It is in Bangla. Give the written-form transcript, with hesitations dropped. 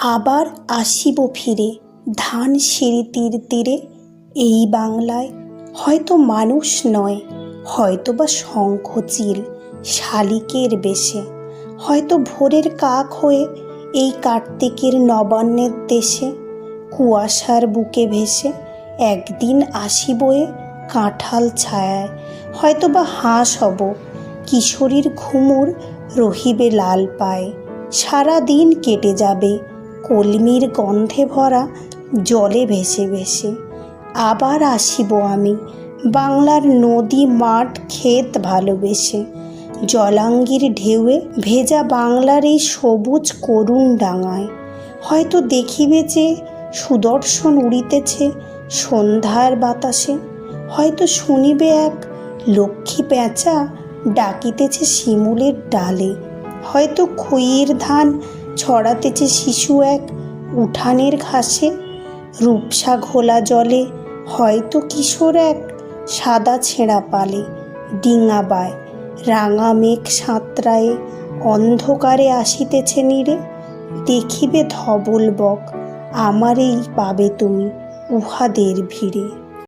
আবার আসিব ফিরে ধান সিঁড়ি তীর তীরে। এই বাংলায় হয়তো মানুষ নয়, হয়তো বা শঙ্খচিল শালিকের বেশে, হয়তো ভোরের কাক হয়ে এই কার্তিকের নবান্নের দেশে। কুয়াশার বুকে ভেসে একদিন আসিব এ কাঁঠাল ছায়ায়, হয়তো বা হাঁস হব কিশোরীর ঘুমুর রহিবে লাল পায়। সারা দিন কেটে যাবে কলমির গন্ধে ভরা জলে ভেসে ভেসে। আবার আসিব আমি বাংলার নদী মাঠ ক্ষেত ভালোবেসে। জলাঙ্গির ঢেউয়ে ভেজা বাংলার এই সবুজ করুণ ডাঙায়, হয়তো দেখিবে যে সুদর্শন উড়িতেছে সন্ধ্যার বাতাসে। হয়তো শুনিবে এক লক্ষ্মী পেঁচা ডাকিতেছে শিমুলের ডালে। হয়তো খইয়ের ধান ছড়াতেছে শিশু এক উঠানের ঘাসে। রূপসা ঘোলা জলে হয়তো কিশোর এক সাদা ছেঁড়া পালে ডিঙা বায়। রাঙা মেঘ সাঁতরায়ে অন্ধকারে আসিতেছে নীরে। দেখিবে ধবল বক আমারেই পাবে তুমি উহাদের ভিড়ে।